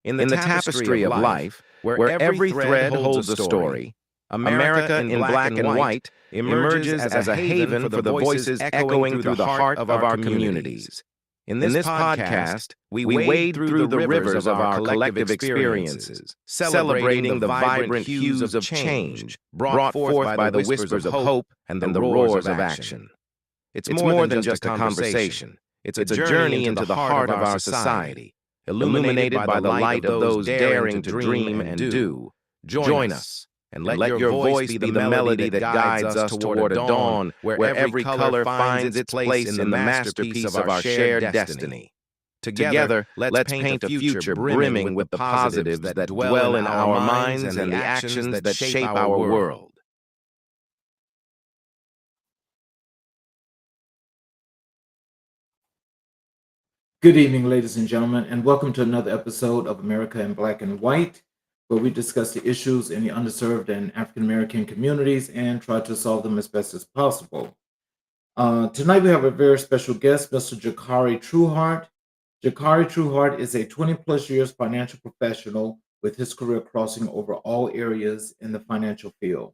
In the tapestry of life, where every thread holds a story, America in black and white emerges as a haven for the voices echoing through the heart of our communities. In this podcast, we wade through the rivers of our collective experiences, celebrating the vibrant hues of change brought forth by the whispers of hope and the roars of action. It's more than just a conversation. It's a journey into the heart of our society, illuminated by the light of those daring to dream and do. Join us, and let your voice be the melody that guides us toward a dawn where every color finds its place in the masterpiece of our shared destiny. Together, let's paint a future brimming with the positives that dwell in our minds and the actions that shape our world. Good evening, ladies and gentlemen, and welcome to another episode of America in Black and White, where we discuss the issues in the underserved and African American communities and try to solve them as best as possible. Tonight, we have a very special guest, Mr. Jokari Trueheart. Jokari Trueheart is a 20-plus years financial professional with his career crossing over all areas in the financial field.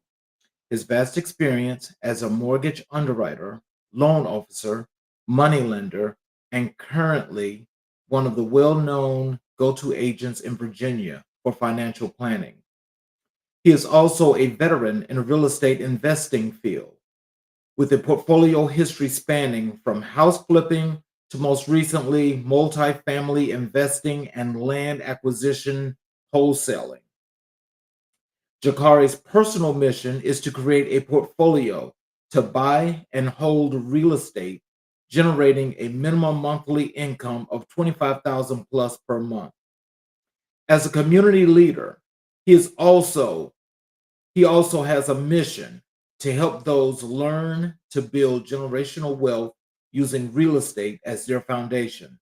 His vast experience as a mortgage underwriter, loan officer, moneylender, and currently one of the well-known go-to agents in Virginia for financial planning. He is also a veteran in the real estate investing field, with a portfolio history spanning from house flipping to most recently multifamily investing and land acquisition wholesaling. Jokari's personal mission is to create a portfolio to buy and hold real estate, generating a minimum monthly income of $25,000 plus per month. As a community leader, he also has a mission to help those learn to build generational wealth using real estate as their foundation.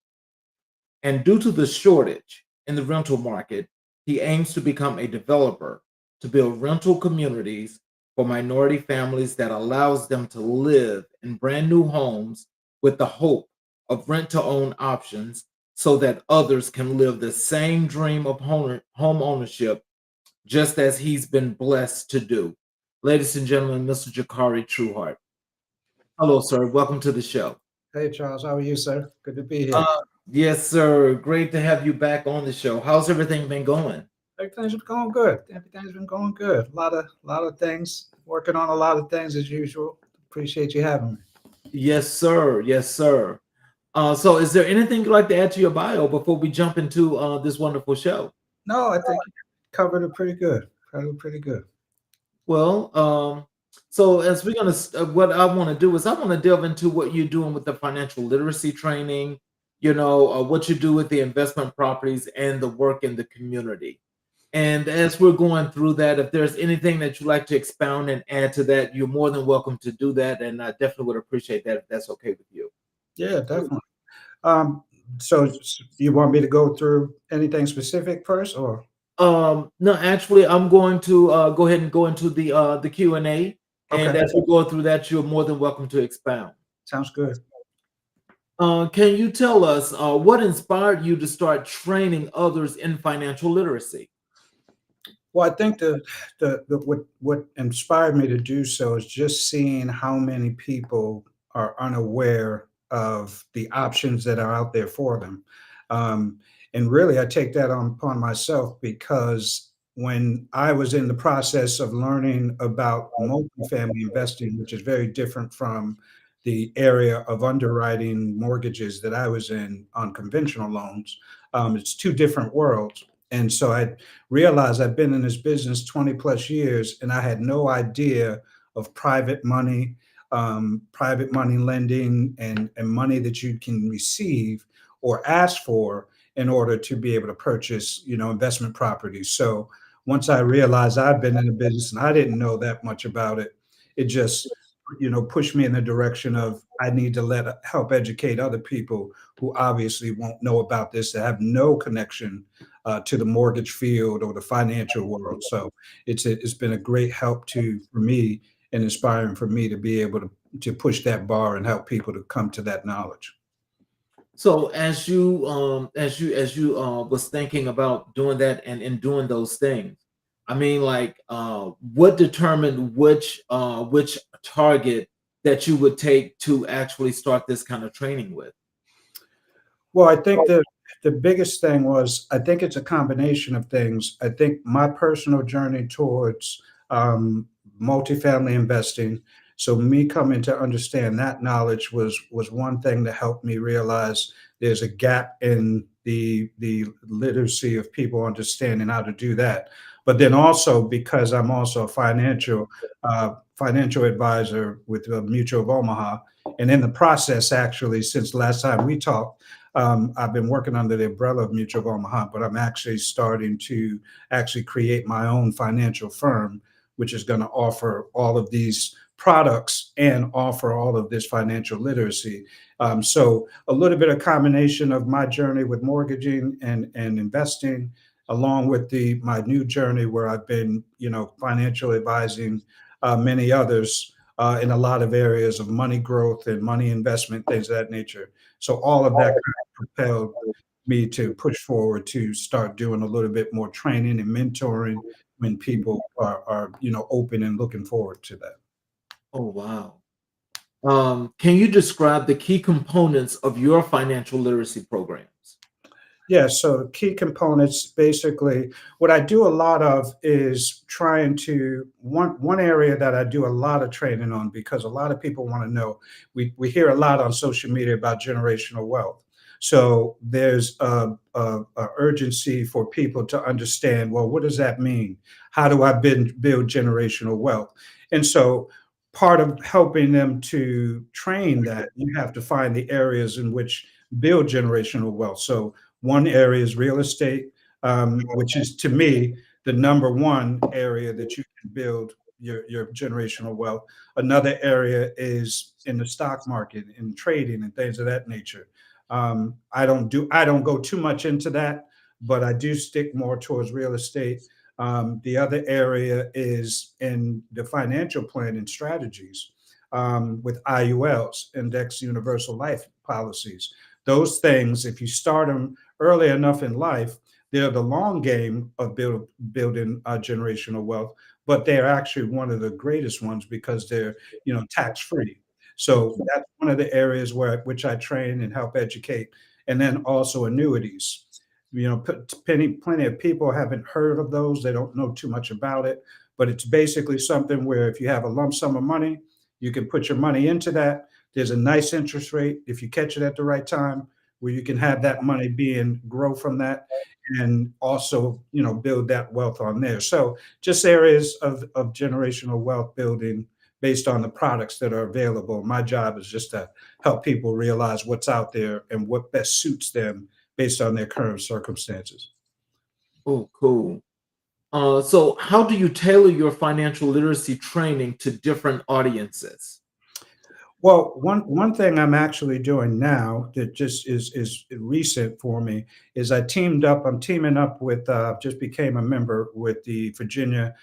And due to the shortage in the rental market, he aims to become a developer to build rental communities for minority families that allows them to live in brand new homes with the hope of rent to own options so that others can live the same dream of home ownership just as he's been blessed to do. Ladies and gentlemen, Mr. Jokari Trueheart. Hello, sir. Welcome to the show. Hey, Charles, how are you, sir? Good to be here. Yes, sir. Great to have you back on the show. How's everything been going? Everything's been going good. Everything's been going good. A lot of things. Working on a lot of things as usual. Appreciate you having me. Yes, sir. Yes, sir. So is there anything you'd like to add to your bio before we jump into this wonderful show? No, I think you covered it pretty good. Covered it pretty good. Well, so as we're gonna, what I want to do is I want to delve into what you're doing with the financial literacy training. What you do with the investment properties and the work in the community. And as we're going through that, if there's anything that you'd like to expound and add to that, you're more than welcome to do that. And I definitely would appreciate that if that's okay with you. Yeah, definitely. So you want me to go through anything specific first, or? No, actually, I'm going to go ahead and go into the Q&A. And Okay. as we go through that, you're more than welcome to expound. Sounds good. Can you tell us what inspired you to start training others in financial literacy? Well, I think what inspired me to do so is just seeing how many people are unaware of the options that are out there for them. And really, I take that on upon myself because when I was in the process of learning about multifamily investing, which is very different from the area of underwriting mortgages that I was in on conventional loans, it's two different worlds. And so I realized I've been in this business 20 plus years and I had no idea of private money lending and money that you can receive or ask for in order to be able to purchase, investment properties. So once I realized I've been in the business and I didn't know that much about it, it just, pushed me in the direction of I need to help educate other people who obviously won't know about this, that have no connection to the mortgage field or the financial world. So it's been a great help for me and inspiring for me to be able to push that bar and help people to come to that knowledge. So as you was thinking about doing that and in doing those things, I mean, like, what determined which target that you would take to actually start this kind of training with? Well, I think the biggest thing was I think it's a combination of things. I think my personal journey towards um, multifamily investing. So me coming to understand that knowledge was one thing that helped me realize there's a gap in the literacy of people understanding how to do that. But then also because I'm also a financial advisor with Mutual of Omaha, and in the process, actually, since last time we talked, I've been working under the umbrella of Mutual of Omaha, but I'm actually starting to actually create my own financial firm, which is going to offer all of these products and offer all of this financial literacy. So a little bit of combination of my journey with mortgaging and investing, along with the my new journey where I've been, financial advising many others in a lot of areas of money growth and money investment, things of that nature. So all of that kind of propelled me to push forward to start doing a little bit more training and mentoring when people are open and looking forward to that. Oh, wow. Can you describe the key components of your financial literacy programs? Yeah, so key components basically what I do a lot of is trying to one area that I do a lot of training on because a lot of people want to know. We hear a lot on social media about generational wealth. So there's a urgency for people to understand, well, what does that mean? How do I build generational wealth? And so part of helping them to train that, you have to find the areas in which build generational wealth. So one area is real estate, which is to me the number one area that you can build your generational wealth. Another area is in the stock market, in trading, and things of that nature. I don't go too much into that, but I do stick more towards real estate. The other area is in the financial planning strategies with IULs, Index Universal Life Policies. Those things, if you start them early enough in life, they're the long game of building generational wealth, but they're actually one of the greatest ones because they're tax free. So that's one of the areas where which I train and help educate, and then also annuities. Plenty of people haven't heard of those; they don't know too much about it. But it's basically something where if you have a lump sum of money, you can put your money into that. There's a nice interest rate if you catch it at the right time where you can have that money being grow from that and also build that wealth on there. So just areas of generational wealth building based on the products that are available. My job is just to help people realize what's out there and what best suits them based on their current circumstances. Oh, cool. So how do you tailor your financial literacy training to different audiences? Well, one thing I'm actually doing now that just is recent for me is I'm teaming up with just became a member with the Virginia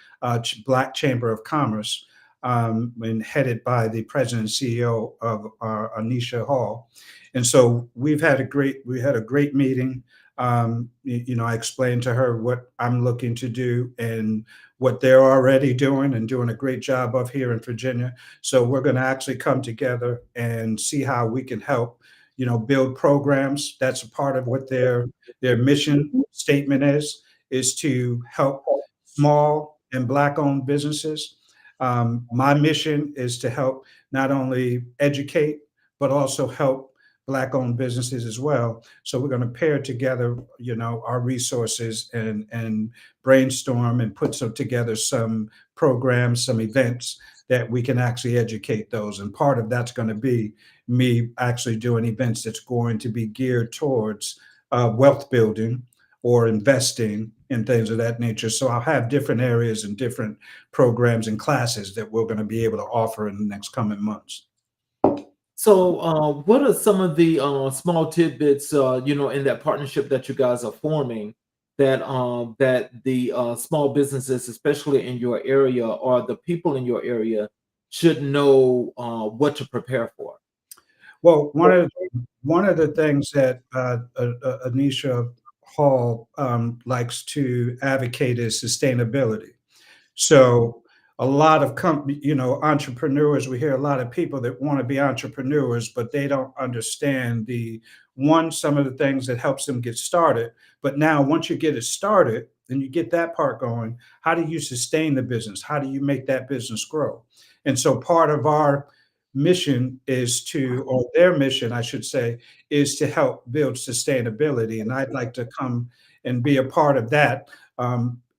Black Chamber of Commerce, and headed by the president and CEO of Anisha Hall. And so we had a great meeting. I explained to her what I'm looking to do and what they're already doing and doing a great job of here in Virginia. So we're going to actually come together and see how we can help, build programs. That's a part of what their mission statement is to help small and Black owned businesses. My mission is to help not only educate but also help Black owned businesses as well. So we're going to pair together, our resources and brainstorm and put together some programs, some events that we can actually educate those. And part of that's going to be me actually doing events that's going to be geared towards wealth building or investing in things of that nature. So I'll have different areas and different programs and classes that we're going to be able to offer in the next coming months. So, what are some of the small tidbits, in that partnership that you guys are forming, that the small businesses, especially in your area, or the people in your area, should know what to prepare for? Well, one of the things that Anisha Hall likes to advocate is sustainability. So a lot of entrepreneurs, we hear a lot of people that want to be entrepreneurs, but they don't understand some of the things that helps them get started. But now once you get it started and you get that part going, how do you sustain the business? How do you make that business grow? And so part of our mission is to, or their mission, I should say, is to help build sustainability. And I'd like to come and be a part of that.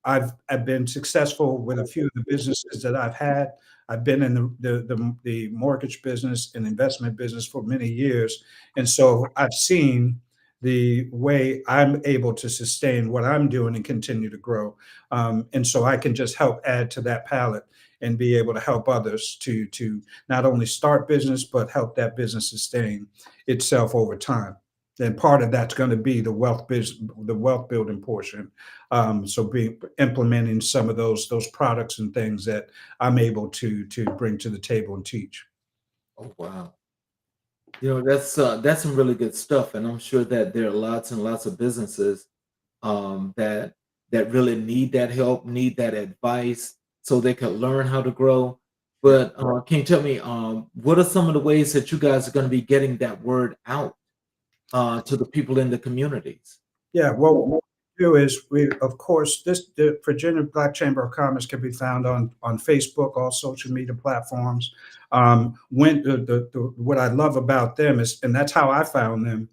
I've been successful with a few of the businesses that I've had. I've been in the mortgage business and investment business for many years, and so I've seen the way I'm able to sustain what I'm doing and continue to grow. And so I can just help add to that palette and be able to help others to not only start business but help that business sustain itself over time. And part of that's going to be the wealth building portion. So be implementing some of those products and things that I'm able to bring to the table and teach. Oh, wow. That's some really good stuff, and I'm sure that there are lots and lots of businesses that really need that help, need that advice, so they can learn how to grow. Yeah. But can you tell me what are some of the ways that you guys are going to be getting that word out to the people in the communities? Yeah, well, what we do is of course, the Virginia Black Chamber of Commerce can be found on Facebook, all social media platforms. When what I love about them is, and that's how I found them.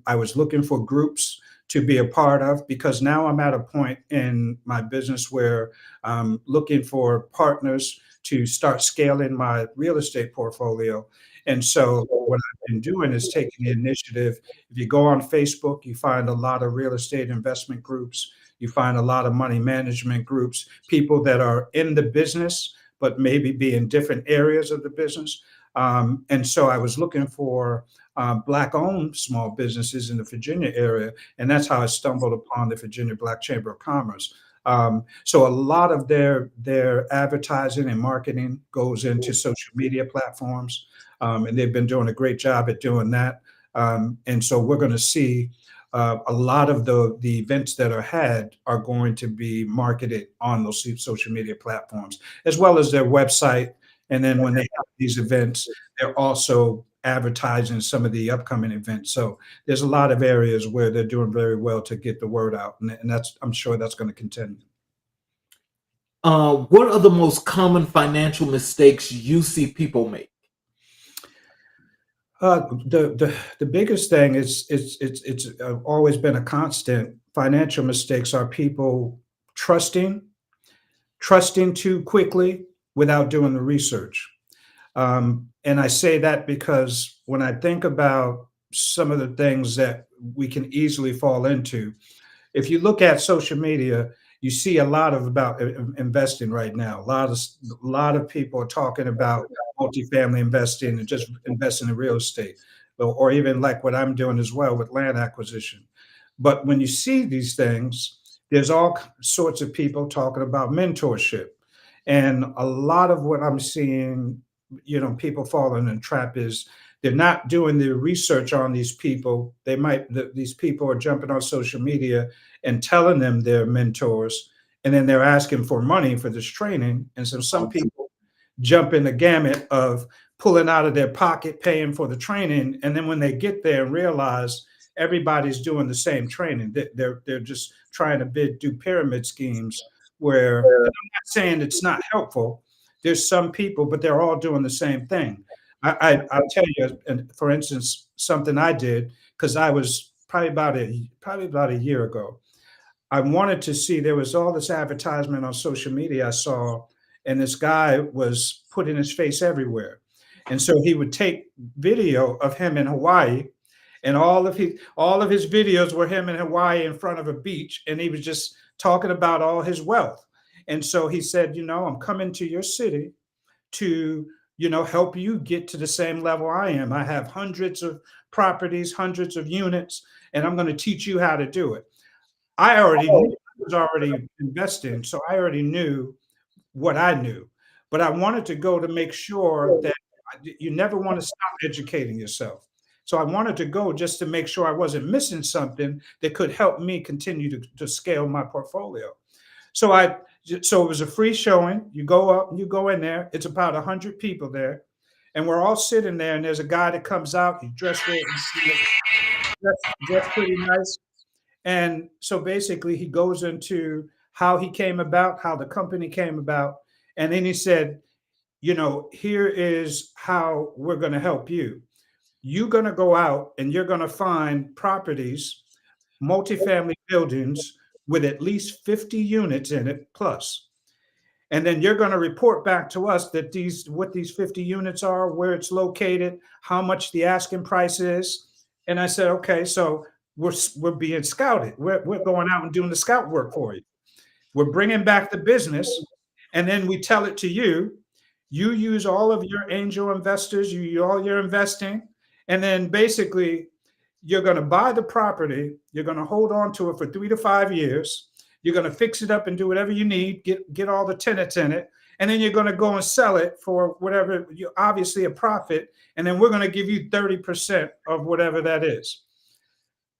I was looking for groups to be a part of because now I'm at a point in my business where I'm looking for partners to start scaling my real estate portfolio. And so what I've been doing is taking the initiative. If you go on Facebook, you find a lot of real estate investment groups. You find a lot of money management groups, people that are in the business, but maybe be in different areas of the business. And so I was looking for Black owned small businesses in the Virginia area. And that's how I stumbled upon the Virginia Black Chamber of Commerce. So a lot of their advertising and marketing goes into social media platforms. And they've been doing a great job at doing that. And so we're going to see a lot of the events that are had are going to be marketed on those social media platforms, as well as their website. And then when they have these events, they're also advertising some of the upcoming events. So there's a lot of areas where they're doing very well to get the word out, and that's I'm sure that's going to continue. What are the most common financial mistakes you see people make? The biggest thing is it's always been a constant. Financial mistakes are people trusting trusting too quickly without doing the research. And I say that because when I think about some of the things that we can easily fall into, if you look at social media, you see a lot of about investing right now. A lot of people are talking about multifamily investing and just investing in real estate, or even like what I'm doing as well with land acquisition. But when you see these things, there's all sorts of people talking about mentorship, and a lot of what I'm seeing, people falling in the trap is they're not doing the research on these people. These people are jumping on social media and telling them they're mentors, and then they're asking for money for this training. And so some people jump in the gamut of pulling out of their pocket, paying for the training, and then when they get there and realize everybody's doing the same training, they're just trying to do pyramid schemes where, and I'm not saying it's not helpful. There's some people, but they're all doing the same thing. I'll tell you, and for instance, something I did because I was probably about a year ago. I wanted to see there was all this advertisement on social media I saw, and this guy was putting his face everywhere. And so he would take video of him in Hawaii, and all of his videos were him in Hawaii in front of a beach, and he was just talking about all his wealth. And so he said, I'm coming to your city to help you get to the same level I am. I have hundreds of properties, hundreds of units, and I'm going to teach you how to do it. I already knew I was already investing, so I already knew what I knew. But I wanted to go to make sure that you never want to stop educating yourself. So I wanted to go just to make sure I wasn't missing something that could help me continue to scale my portfolio. So so it was a free showing. You go up, you go in there. It's about 100 people there, and we're all sitting there. And there's a guy that comes out. He's dressed real, dressed pretty nice. And so basically, he goes into how he came about, how the company came about, and then he said, here is how we're going to help you. You're going to go out and you're going to find properties, multifamily buildings with at least 50 units in it plus. And then you're going to report back to us that what these 50 units are, where it's located, how much the asking price is. And I said, okay, so we're being scouted. We're going out and doing the scout work for you. We're bringing back the business, and then we tell it to you. You use all of your angel investors, you use all your investing, and then basically you're going to buy the property. You're going to hold on to it for 3 to 5 years. You're going to fix it up and do whatever you need, get all the tenants in it, and then you're going to go and sell it for whatever, you obviously a profit, and then we're going to give you 30% of whatever that is.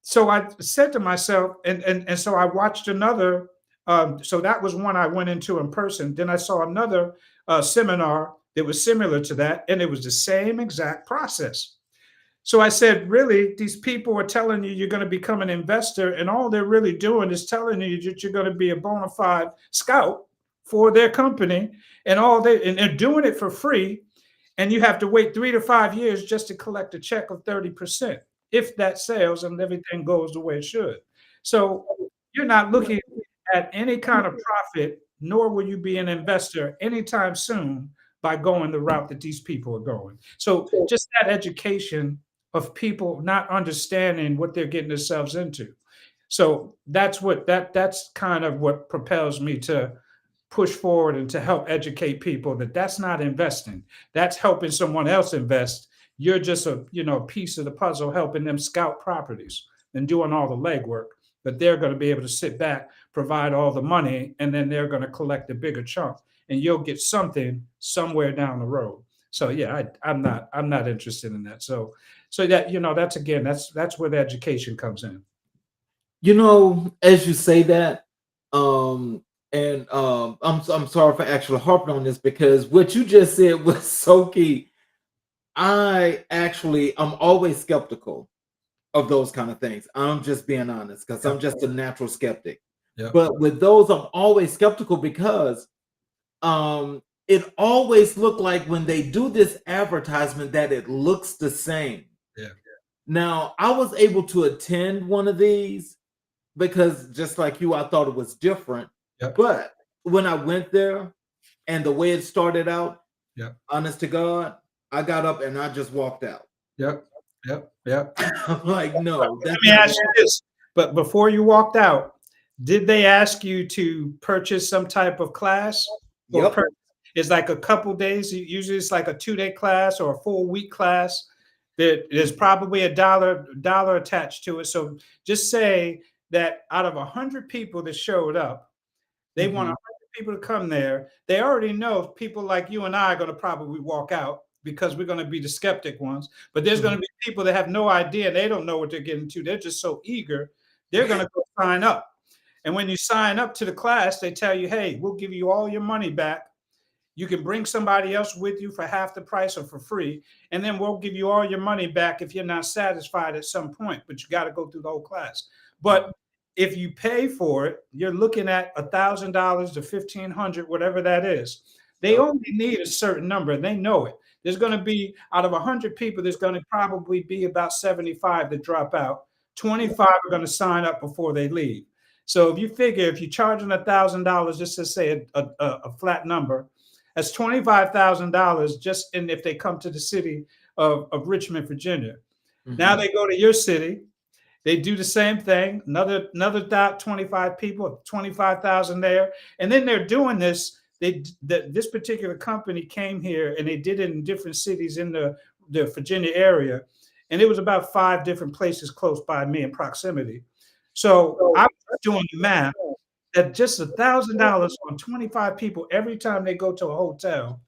So I said to myself, and so I watched another. So that was one I went into in person. Then I saw another seminar that was similar to that, and it was the same exact process. So I said, really, these people are telling you you're going to become an investor, and all they're really doing is telling you that you're going to be a bona fide scout for their company, and they're doing it for free, and you have to wait 3 to 5 years just to collect a check of 30%, if that sells and everything goes the way it should. So you're not looking at any kind of profit, nor will you be an investor anytime soon by going the route that these people are going. So just that education of people not understanding what they're getting themselves into. So that's kind of what propels me to push forward and to help educate people that that's not investing. That's helping someone else invest. You're just a piece of the puzzle, helping them scout properties and doing all the legwork. But they're going to be able to sit back, provide all the money, and then they're going to collect a bigger chunk, and you'll get something somewhere down the road. So yeah, I'm not interested in that. So that's where the education comes in. As you say that, and I'm sorry for actually harping on this, because what you just said was so key. I'm always skeptical of those kind of things. I'm just being honest, because I'm just a natural skeptic. Yeah. But with those, I'm always skeptical because it always looked like when they do this advertisement that it looks the same. Yeah. Now, I was able to attend one of these because just like you, I thought it was different. Yep. But when I went there and the way it started out, honest to God, I got up and I just walked out. Yep. I'm like, no. Let me ask you this. But before you walked out, did they ask you to purchase some type of class? Yep. It's like a couple days. Usually it's like a 2-day class or a full week class. There's probably a dollar attached to it. So just say that out of 100 people that showed up, they want 100 people to come there. They already know people like you and I are going to probably walk out because we're going to be the skeptic ones. But there's going to be people that have no idea. They don't know what they're getting to. They're just so eager. They're going to go sign up. And when you sign up to the class, they tell you, hey, we'll give you all your money back. You can bring somebody else with you for half the price or for free. And then we'll give you all your money back if you're not satisfied at some point, but you got to go through the whole class. But if you pay for it, you're looking at $1,000 to $1,500, whatever that is. They only need a certain number, and they know it. There's going to be, out of 100 people, there's going to probably be about 75 that drop out. 25 are going to sign up before they leave. So if you figure, if you're charging $1,000, just to say a flat number, that's $25,000 just in if they come to the city of Richmond, Virginia. Now they go to your city. They do the same thing. Another 25 people, 25,000 there. And then they're doing this. This particular company came here and they did it in different cities in the Virginia area. And it was about 5 different places close by me in proximity. So I was doing the math that just $1,000 on 25 people every time they go to a hotel,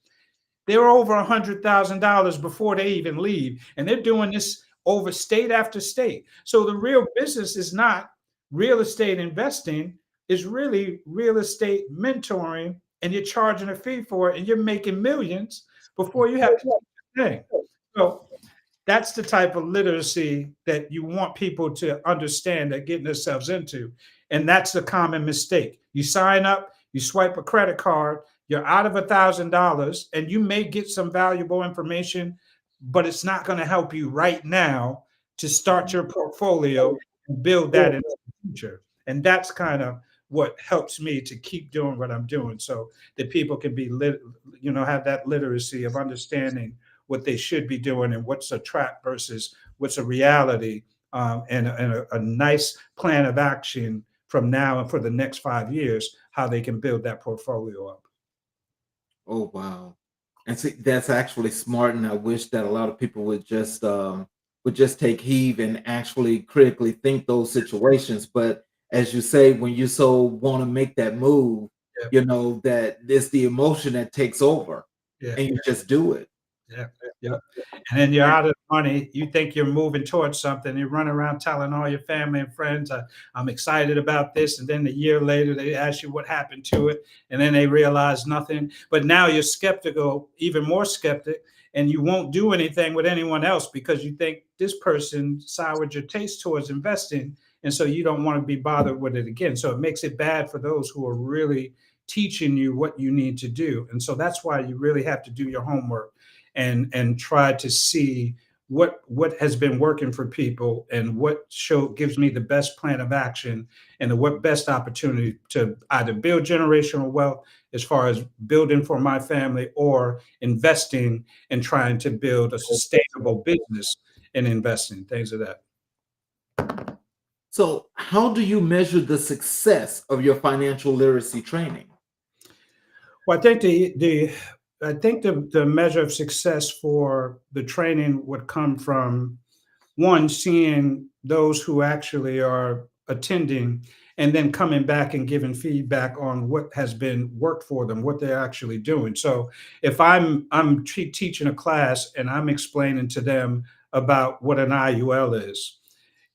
they're over $100,000 before they even leave. And they're doing this over state after state. So the real business is not real estate investing, is really real estate mentoring, and you're charging a fee for it and you're making millions before you have to do a thing. So that's the type of literacy that you want people to understand they're getting themselves into. And that's the common mistake. You sign up, you swipe a credit card, you're out of $1,000, and you may get some valuable information, but it's not going to help you right now to start your portfolio and build that in the future. And that's kind of what helps me to keep doing what I'm doing, so that people can be have that literacy of understanding what they should be doing and what's a trap versus what's a reality, and a nice plan of action from now and for the next 5 years, how they can build that portfolio up. Oh wow. And see, that's actually smart, and I wish that a lot of people would just take heed and actually critically think those situations. But as you say, when you so want to make that move, Yeah, that it's the emotion that takes over, yeah, and you just do it. yeah, yeah. And then you're out of money. You think you're moving towards something. You run around telling all your family and friends, I'm excited about this. And then a year later, they ask you what happened to it. And then they realize nothing. But now you're skeptical, even more skeptic, and you won't do anything with anyone else because you think this person soured your taste towards investing. And so you don't want to be bothered with it again. So it makes it bad for those who are really teaching you what you need to do. And so that's why you really have to do your homework and try to see what has been working for people and what gives me the best plan of action and the what best opportunity to either build generational wealth as far as building for my family or investing and trying to build a sustainable business and investing things of that. So, how do you measure the success of your financial literacy training? Well, I think the measure of success for the training would come from one, seeing those who actually are attending and then coming back and giving feedback on what has been worked for them, what they're actually doing. So if I'm teaching a class and I'm explaining to them about what an IUL is,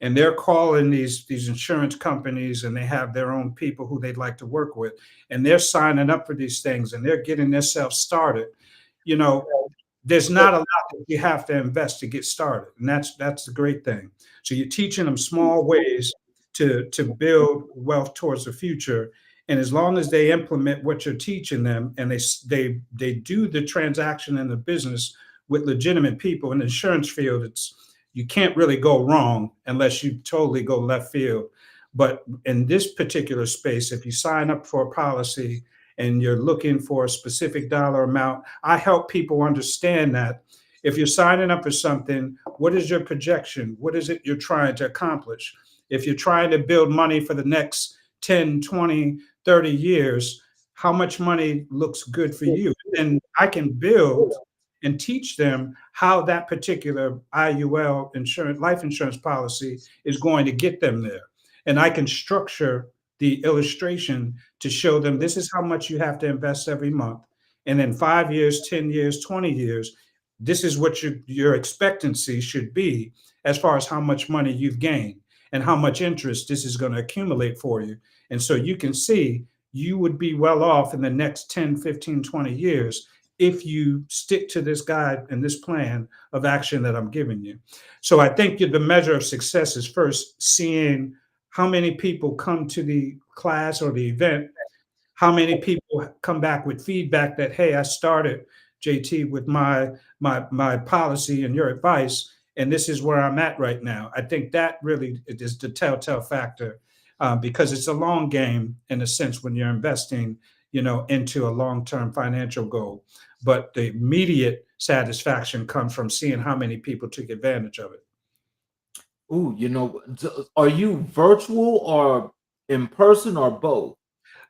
and they're calling these insurance companies and they have their own people who they'd like to work with, and they're signing up for these things and they're getting themselves started, you know there's not a lot that you have to invest to get started, and that's the great thing. So you're teaching them small ways to build wealth towards the future, and as long as they implement what you're teaching them, and they do the transaction and the business with legitimate people in the insurance field, it's you can't really go wrong unless you totally go left field. But in this particular space, if you sign up for a policy and you're looking for a specific dollar amount, I help people understand that if you're signing up for something, what is your projection? What is it you're trying to accomplish? If you're trying to build money for the next 10, 20, 30 years, how much money looks good for you? And I can build and teach them how that particular IUL insurance, life insurance policy is going to get them there. And I can structure the illustration to show them this is how much you have to invest every month. And in 5 years, 10 years, 20 years, this is what your expectancy should be as far as how much money you've gained and how much interest this is going to accumulate for you. And so you can see you would be well off in the next 10, 15, 20 years if you stick to this guide and this plan of action that I'm giving you. So I think the measure of success is first seeing how many people come to the class or the event, how many people come back with feedback that, hey, I started, JT, with my policy and your advice, and this is where I'm at right now. I think that really is the telltale factor, because it's a long game in a sense when you're investing, into a long-term financial goal. But the immediate satisfaction comes from seeing how many people took advantage of it. Ooh, are you virtual or in person or both?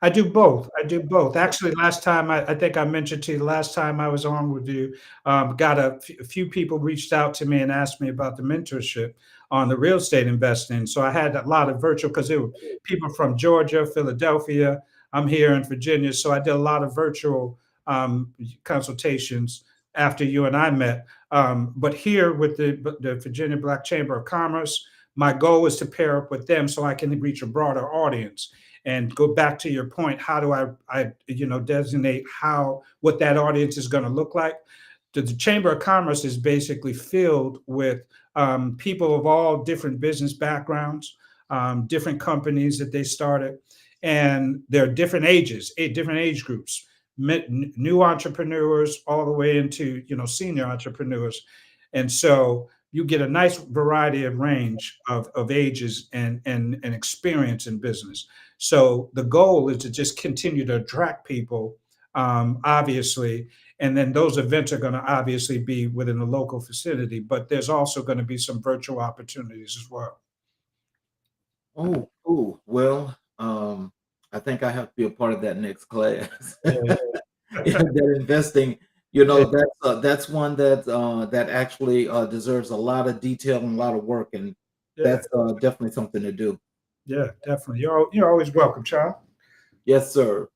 I do both. I do both. Actually, last time I think I mentioned to you, last time I was on with you, got a few people reached out to me and asked me about the mentorship on the real estate investing. So I had a lot of virtual because there were people from Georgia, Philadelphia. I'm here in Virginia, so I did a lot of virtual consultations after you and I met. But here with the Virginia Black Chamber of Commerce, my goal is to pair up with them so I can reach a broader audience. And go back to your point, how do I designate what that audience is going to look like? The Chamber of Commerce is basically filled with people of all different business backgrounds, different companies that they started, and they're different ages, different age groups, new entrepreneurs all the way into senior entrepreneurs, and so you get a nice variety of range of ages and experience in business. So the goal is to just continue to attract people, obviously, and then those events are going to obviously be within the local vicinity, but there's also going to be some virtual opportunities as well. Oh, cool. Well, I think I have to be a part of that next class. Yeah, Yeah, that investing, yeah, that's one that actually deserves a lot of detail and a lot of work, and yeah, that's definitely something to do. yeah, definitely. You're always welcome, child. Yes, sir.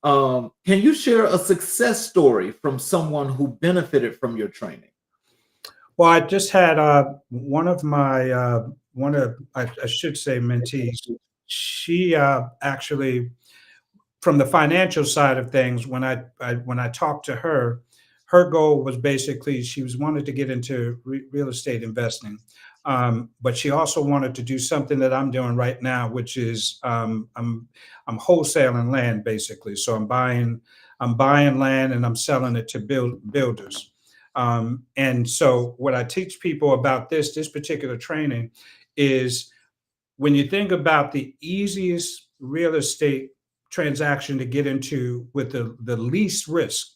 Can you share a success story from someone who benefited from your training? Well, I just had one of my one of I should say mentees. She actually, from the financial side of things, when I talked to her, her goal was basically she was wanted to get into real estate investing, but she also wanted to do something that I'm doing right now, which is I'm wholesaling land basically. So I'm buying land and I'm selling it to builders. And so what I teach people about this particular training is when you think about the easiest real estate transaction to get into with the least risk,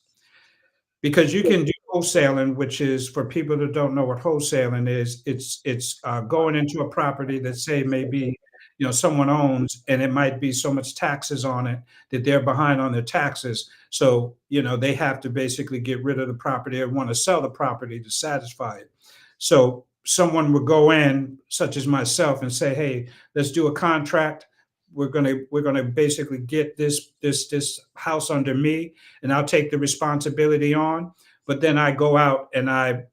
because you can do wholesaling, which is for people that don't know what wholesaling is. It's going into a property that say maybe someone owns, and it might be so much taxes on it that they're behind on their taxes. So they have to basically get rid of the property or want to sell the property to satisfy it. So someone would go in, such as myself, and say, "Hey, let's do a contract. We're gonna basically get this house under me, and I'll take the responsibility on. But then I go out and I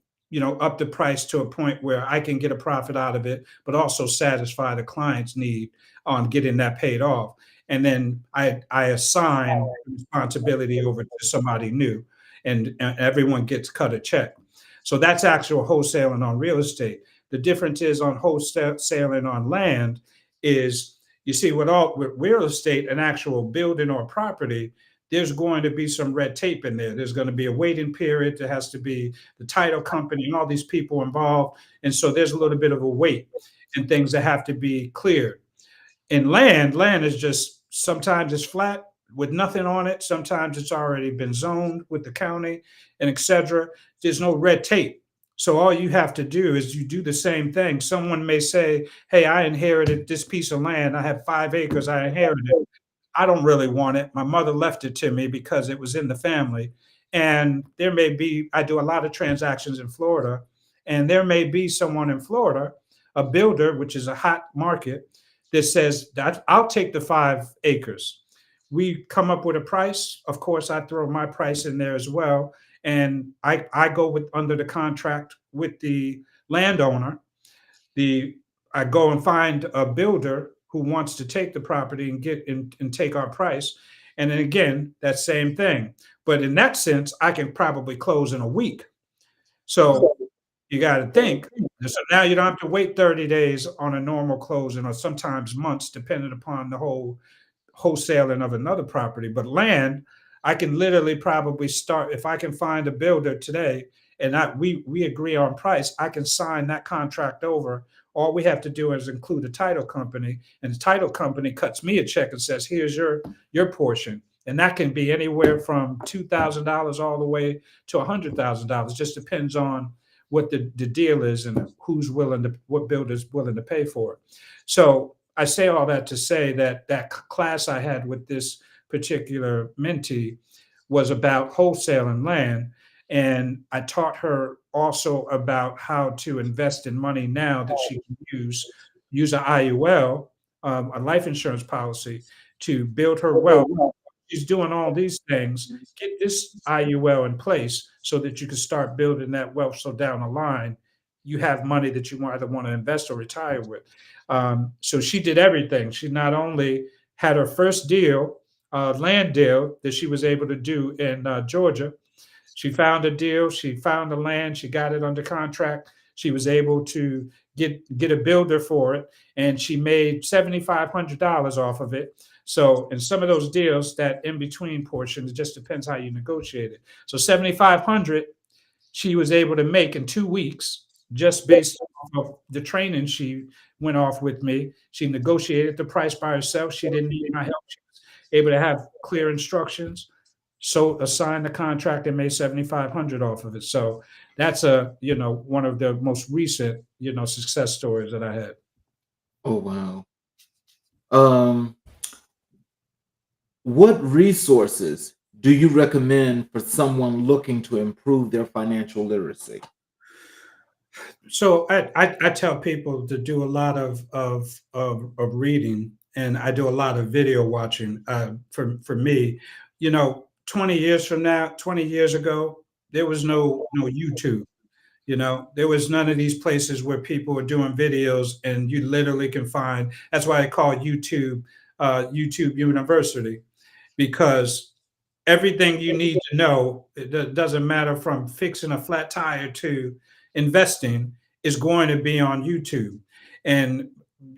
up the price to a point where I can get a profit out of it, but also satisfy the client's need on getting that paid off. And then I assign the responsibility over to somebody new, and everyone gets cut a check. So that's actual wholesaling on real estate. The difference is on wholesaling on land is, you see, with real estate, an actual building or property, there's going to be some red tape in there. There's going to be a waiting period. There has to be the title company and all these people involved. And so there's a little bit of a wait and things that have to be cleared. In land is just sometimes it's flat with nothing on it. Sometimes it's already been zoned with the county and etc. There's no red tape. So all you have to do is you do the same thing. Someone may say, "Hey, I inherited this piece of land. I have 5 acres. I inherited it. I don't really want it. My mother left it to me because it was in the family." And there may be, I do a lot of transactions in Florida, and there may be someone in Florida, a builder, which is a hot market, that says that I'll take the 5 acres. We come up with a price. Of course, I throw my price in there as well. And I go with under the contract with the landowner. The I go and find a builder who wants to take the property and and take our price. And then again, that same thing. But in that sense, I can probably close in a week. So you got to think. So now you don't have to wait 30 days on a normal closing, or sometimes months, depending upon the whole wholesaling of another property. But land, I can literally probably start if I can find a builder today and we agree on price. I can sign that contract over. All we have to do is include a title company, and the title company cuts me a check and says, "Here's your portion." And that can be anywhere from $2,000 all the way to $100,000. Just depends on what the deal is and what builder's willing to pay for it. So I say all that to say that class I had with this particular mentee was about wholesaling land. And I taught her also about how to invest in money now that she can use an IUL, a life insurance policy, to build her wealth. she's doing all these things, get this IUL in place so that you can start building that wealth. So down the line, you have money that you either want to invest or retire with. So she did everything. She not only had her first deal, land deal that she was able to do in Georgia. She found a deal. She found the land. She got it under contract. She was able to get a builder for it, and she made $7,500 off of it. So, in some of those deals, that in between portion, it just depends how you negotiate it. So, 7,500 she was able to make in 2 weeks, just based off of the training she went off with me. She negotiated the price by herself. She didn't need my help. She was able to have clear instructions. So assigned the contract and made 7,500 off of it. So that's one of the most recent success stories that I had. Oh wow. Um, what resources do you recommend for someone looking to improve their financial literacy? So I tell people to do a lot of reading, and I do a lot of video watching. For me, 20 years from now, 20 years ago, there was no YouTube. There was none of these places where people are doing videos, and you literally can find. That's why I call YouTube YouTube University, because everything you need to know, it doesn't matter from fixing a flat tire to investing, is going to be on YouTube. And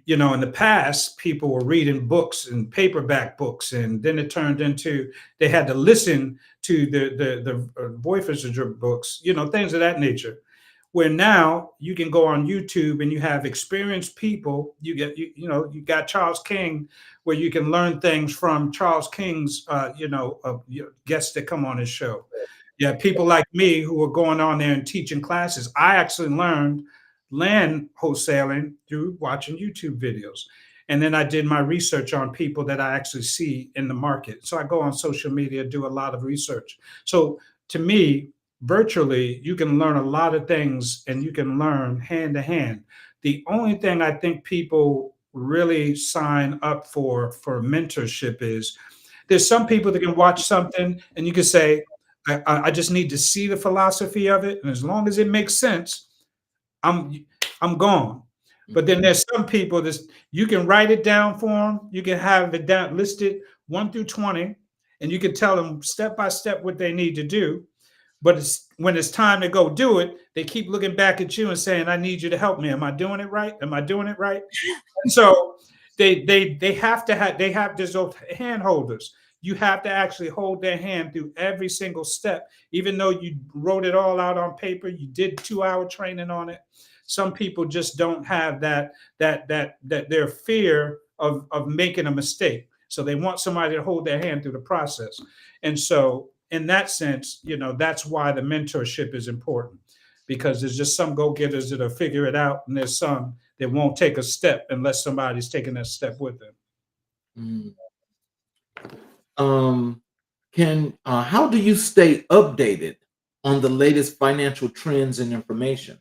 in the past, people were reading books and paperback books, and then it turned into they had to listen to the voiceover books, things of that nature. Where now you can go on YouTube and you have experienced people. You got Charles King, where you can learn things from Charles King's guests that come on his show. Yeah, people like me who are going on there and teaching classes. I actually learned land wholesaling through watching YouTube videos. And then I did my research on people that I actually see in the market. So I go on social media, do a lot of research. So to me, virtually, you can learn a lot of things, and you can learn hand to hand. The only thing I think people really sign up for mentorship is there's some people that can watch something and you can say, I just need to see the philosophy of it. And as long as it makes sense, I'm I'm gone. But then there's some people that you can write it down for them. You can have it down listed 1 through 20, and you can tell them step by step what they need to do. But when it's time to go do it, they keep looking back at you and saying, "I need you to help me. Am I doing it right? Am I doing it right?" And so they have to have there's those hand holders. You have to actually hold their hand through every single step, even though you wrote it all out on paper. You did 2 hour training on it. Some people just don't have that their fear of making a mistake. So they want somebody to hold their hand through the process. And so in that sense, that's why the mentorship is important, because there's just some go-getters that'll figure it out, and there's some that won't take a step unless somebody's taking that step with them. Mm. Can How do you stay updated on the latest financial trends and information?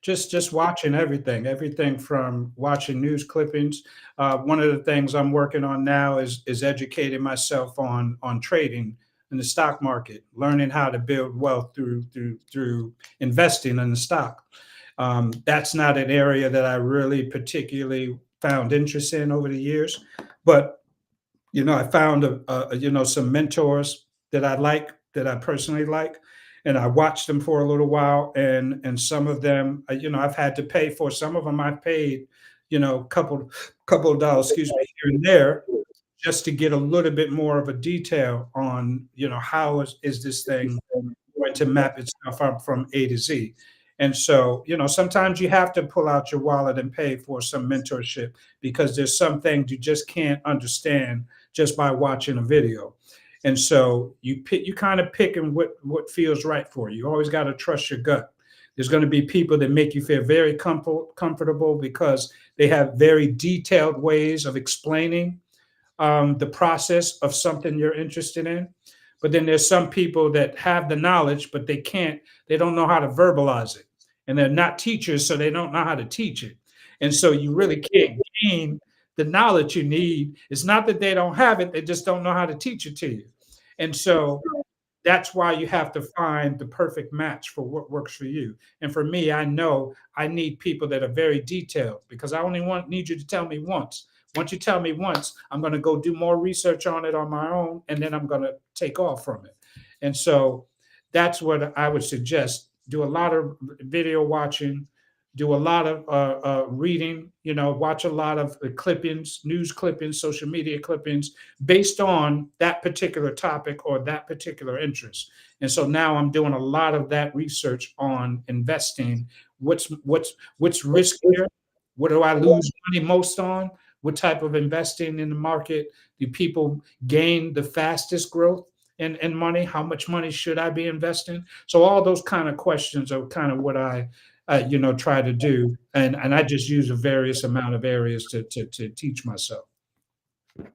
Just watching everything from watching news clippings. One of the things I'm working on now is educating myself on trading in the stock market, learning how to build wealth through investing in the stock. That's not an area that I really particularly found interest in over the years, but I found some mentors that I personally like, and I watched them for a little while, and some of them, I've had to pay for. Some of them I've paid, couple of dollars, excuse me, here and there, just to get a little bit more of a detail on, how is this thing going to map itself up from A to Z. And so, sometimes you have to pull out your wallet and pay for some mentorship, because there's some things you just can't understand just by watching a video. And so you kind of picking what feels right for you. You always got to trust your gut. There's going to be people that make you feel very comfortable because they have very detailed ways of explaining the process of something you're interested in. But then there's some people that have the knowledge, but they don't know how to verbalize it. And they're not teachers, so they don't know how to teach it. And so you really can't gain the knowledge you need. It's not that they don't have it, they just don't know how to teach it to you. And so that's why you have to find the perfect match for what works for you. And for me, I know I need people that are very detailed, because I only need you to tell me once. Once you tell me once, I'm going to go do more research on it on my own, and then I'm going to take off from it. And so that's what I would suggest. Do a lot of video watching, do a lot of reading, watch a lot of clippings, news clippings, social media clippings based on that particular topic or that particular interest. And so now I'm doing a lot of that research on investing. What's riskier? What do I lose money most on? What type of investing in the market do people gain the fastest growth in money? How much money should I be investing? So all those kind of questions are kind of what I try to do, and I just use a various amount of areas to teach myself.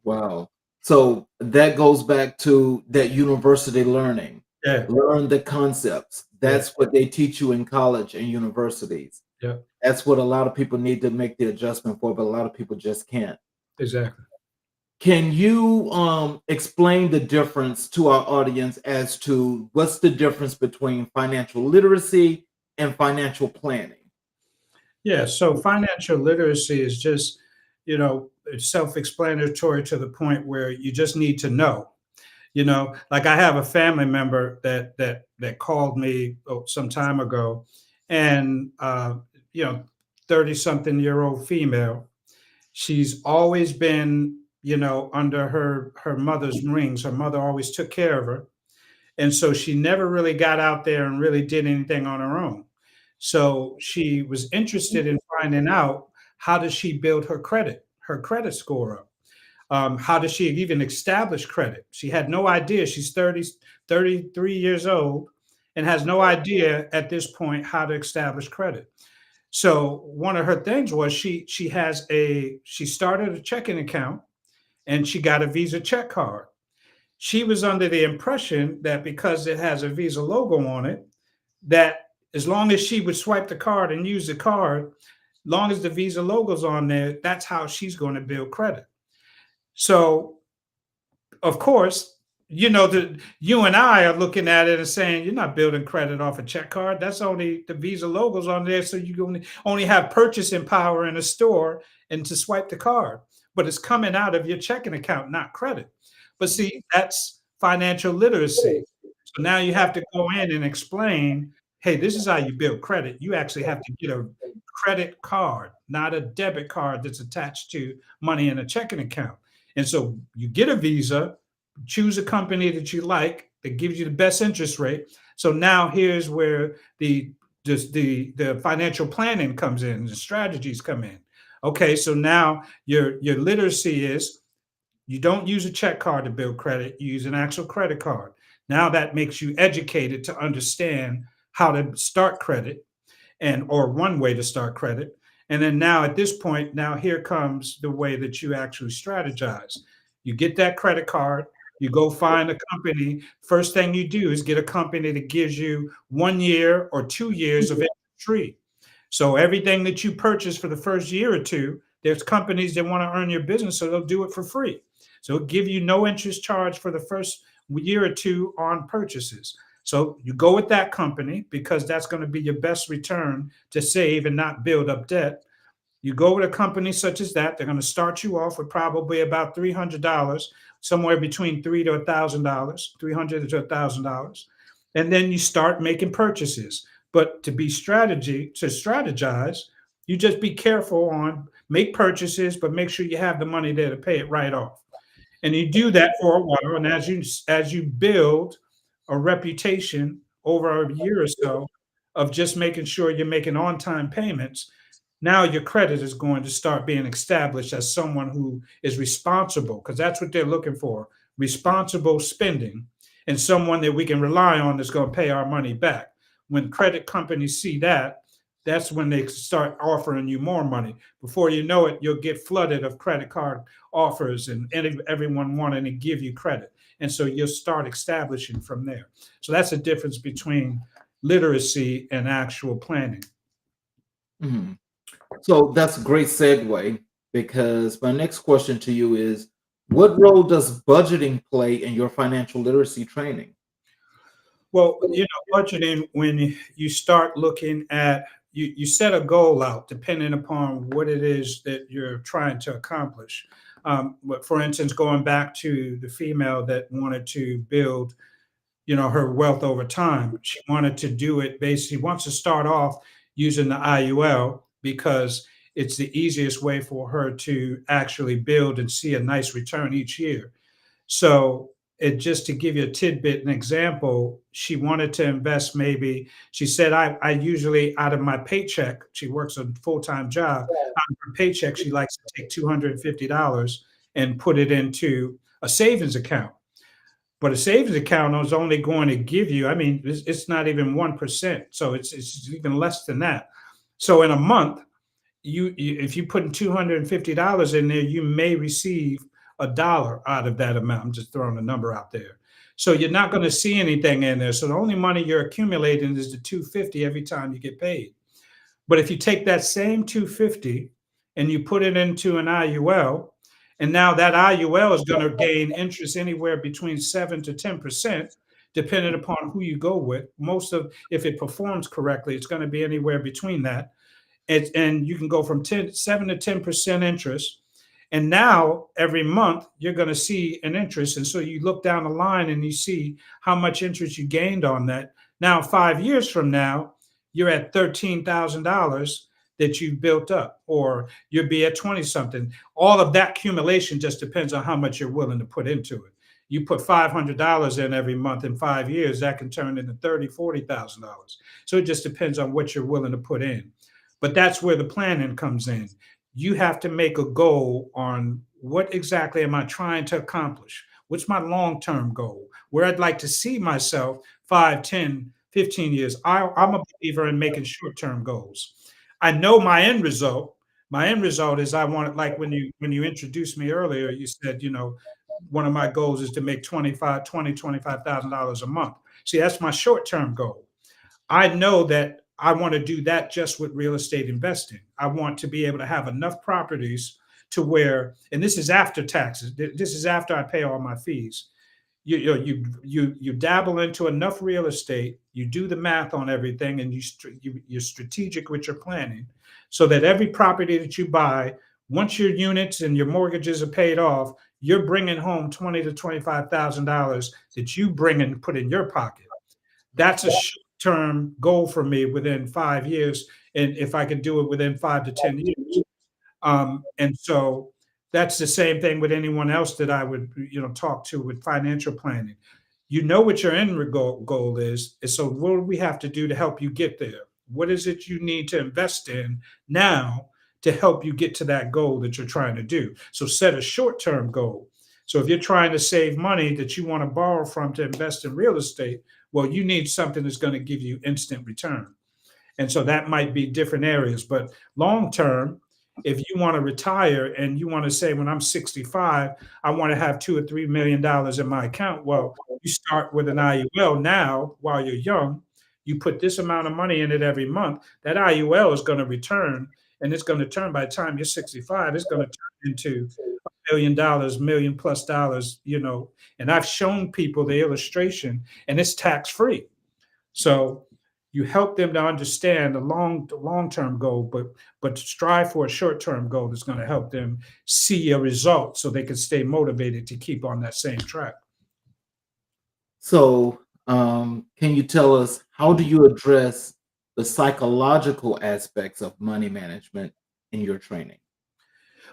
Wow. So that goes back to that university learning. Yeah, Learn the concepts. yeah, That's what they teach you in college and universities. yeah, That's what a lot of people need to make the adjustment for, but a lot of people just can't. exactly. Can you explain the difference to our audience as to what's the difference between financial literacy and financial planning? Yeah, so financial literacy is just, it's self-explanatory to the point where you just need to know. Like I have a family member that called me some time ago, and 30-something-year-old female. She's always been, under her mother's wings. Her mother always took care of her. And so she never really got out there and really did anything on her own. So she was interested in finding out, how does she build her credit score up? How does she even establish credit? She had no idea. She's 33 years old and has no idea at this point how to establish credit. So one of her things was she started a checking account, and she got a Visa check card. She was under the impression that because it has a Visa logo on it, that as long as she would swipe the card and use the card, long as the Visa logo's on there, that's how she's going to build credit. So, of course, you and I are looking at it and saying, you're not building credit off a check card. That's only the Visa logos on there, so you only have purchasing power in a store and to swipe the card. But it's coming out of your checking account, not credit. But see, that's financial literacy. So now you have to go in and explain, hey, this is how you build credit. You actually have to get a credit card, not a debit card that's attached to money in a checking account. And so you get a Visa, choose a company that you like that gives you the best interest rate. So now here's where the financial planning comes in, the strategies come in. Okay, so now your literacy is, you don't use a check card to build credit, you use an actual credit card. Now that makes you educated to understand how to start credit, or one way to start credit. And then now at this point, now here comes the way that you actually strategize. You get that credit card, you go find a company. First thing you do is get a company that gives you 1 year or 2 years of interest free. So everything that you purchase for the first year or two, there's companies that want to earn your business, so they'll do it for free. So it'll give you no interest charge for the first year or two on purchases. So you go with that company because that's going to be your best return to save and not build up debt. You go with a company such as that, they're going to start you off with probably about $300, somewhere between $300 to $1,000, $300 to $1,000. And then you start making purchases. But to strategize, you just be careful on make purchases, but make sure you have the money there to pay it right off. And you do that for a while. And as you build a reputation over a year or so of just making sure you're making on-time payments, now your credit is going to start being established as someone who is responsible, because that's what they're looking for, responsible spending, and someone that we can rely on that's going to pay our money back. When credit companies see that, that's when they start offering you more money. Before you know it, you'll get flooded of credit card offers and everyone wanting to give you credit. And so you'll start establishing from there. So that's the difference between literacy and actual planning. Mhm. So that's a great segue. because my next question to you is, what role does budgeting play in your financial literacy training? Well, budgeting, when you start looking at, you set a goal out depending upon what it is that you're trying to accomplish. But for instance, going back to the female that wanted to build, her wealth over time, she wanted to do it basically, wants to start off using the IUL because it's the easiest way for her to actually build and see a nice return each year. So it just to give you a tidbit, an example, she wanted to invest maybe, she said, I usually out of my paycheck, she works a full-time job, out of her paycheck, she likes to take $250 and put it into a savings account. But a savings account is only going to give you, I mean, it's not even 1%. So it's even less than that. So in a month, if you put in $250 in there, you may receive $1 out of that amount. I'm just throwing a number out there. So you're not going to see anything in there. So the only money you're accumulating is the 250 every time you get paid. But if you take that same 250 and you put it into an IUL, and now that IUL is going to gain interest anywhere between 7 to 10%, depending upon who you go with. Most of, if it performs correctly, it's going to be anywhere between that. And you can go from 7 to 10% interest. And now every month you're going to see an interest. And so you look down the line and you see how much interest you gained on that. Now, 5 years from now, you're at $13,000 that you've built up, or you'll be at 20 something. All of that accumulation just depends on how much you're willing to put into it. You put $500 in every month in 5 years, that can turn into $30,000, $40,000. So it just depends on what you're willing to put in. But that's where the planning comes in. You have to make a goal on what exactly am I trying to accomplish? What's my long-term goal? Where I'd like to see myself 5, 10, 15 years. I'm a believer in making short-term goals. I know my end result. My end result is I want it, like when you introduced me earlier, you said, one of my goals is to make $25,000 a month. See, that's my short-term goal. I know that I want to do that just with real estate investing. I want to be able to have enough properties to where, and this is after taxes. This is after I pay all my fees. You dabble into enough real estate. You do the math on everything, and you're strategic with your planning, so that every property that you buy, once your units and your mortgages are paid off, you're bringing home $20,000 to $25,000 that you bring and put in your pocket. That's a short-term goal for me within 5 years, and if I can do it within 5 to 10 years. And so that's the same thing with anyone else that I would, talk to with financial planning. You know what your end goal is. And so what do we have to do to help you get there? What is it you need to invest in now to help you get to that goal that you're trying to do? So set a short-term goal. So if you're trying to save money that you want to borrow from to invest in real estate, well, you need something that's going to give you instant return. And so that might be different areas. But long term, if you want to retire and you want to say, when I'm 65, I want to have $2 or $3 million in my account. Well, you start with an IUL now while you're young. You put this amount of money in it every month. That IUL is going to return, and it's going to turn, by the time you're 65, it's going to turn into $1 million, million plus dollars, And I've shown people the illustration, and it's tax free. So you help them to understand the long-term goal, but strive for a short-term goal that's going to help them see a result so they can stay motivated to keep on that same track. So, can you tell us, how do you address the psychological aspects of money management in your training?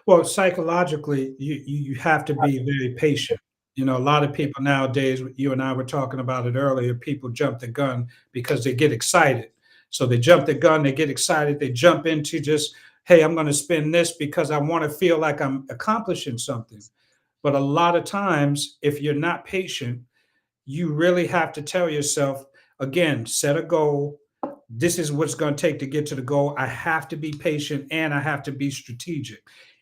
Well, psychologically, you have to be very patient. A lot of people nowadays, you and I were talking about it earlier, people jump the gun because they get excited. So they jump the gun, they get excited, they jump into just, hey, I'm going to spend this because I want to feel like I'm accomplishing something. But a lot of times, if you're not patient, you really have to tell yourself, again, set a goal. This is what's going to take to get to the goal. I have to be patient and I have to be strategic.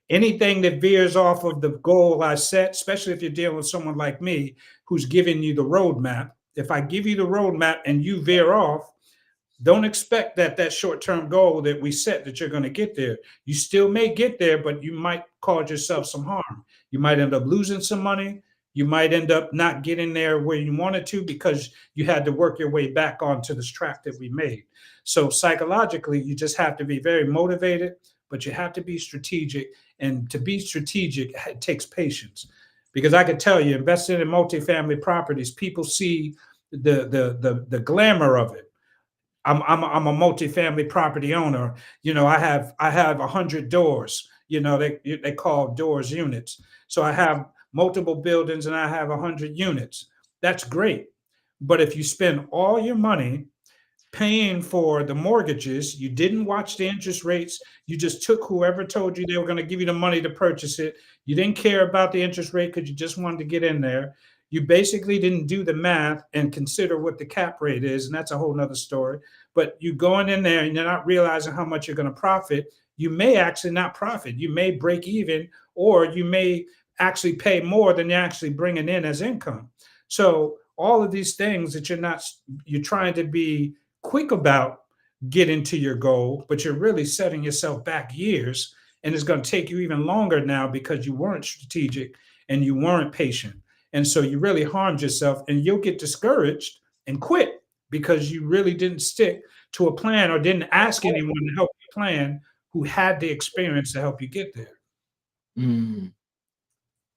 Anything that veers off of the goal I set, especially if you're dealing with someone like me who's giving you the roadmap, if I give you the roadmap and you veer off, Don't expect that that short-term goal that we set that you're going to get there. You still may get there, but you might cause yourself some harm. You might end up losing some money. You might end up not getting there where you wanted to because you had to work your way back onto this track that we made. So psychologically, you just have to be very motivated, but you have to be strategic. And to be strategic, it takes patience. Because I could tell you, investing in multifamily properties, people see the glamour of it. I'm a multifamily property owner. You know, I have 100 doors. You know, they call doors units. So I have multiple buildings and I have 100 units. That's great. But if you spend all your money paying for the mortgages. You didn't watch the interest rates. You just took whoever told you they were going to give you the money to purchase it. You didn't care about the interest rate because you just wanted to get in there. You basically didn't do the math and consider what the cap rate is, and that's a whole nother story. But you going in there and you're not realizing how much you're going to profit. You may actually not profit. You may break even, or you may actually pay more than you're actually bringing in as income. So all of these things that you're trying to be quick about getting to your goal, but you're really setting yourself back years. And it's going to take you even longer now because you weren't strategic and you weren't patient. And so you really harmed yourself and you'll get discouraged and quit because you really didn't stick to a plan or didn't ask anyone to help you plan who had the experience to help you get there. Mm,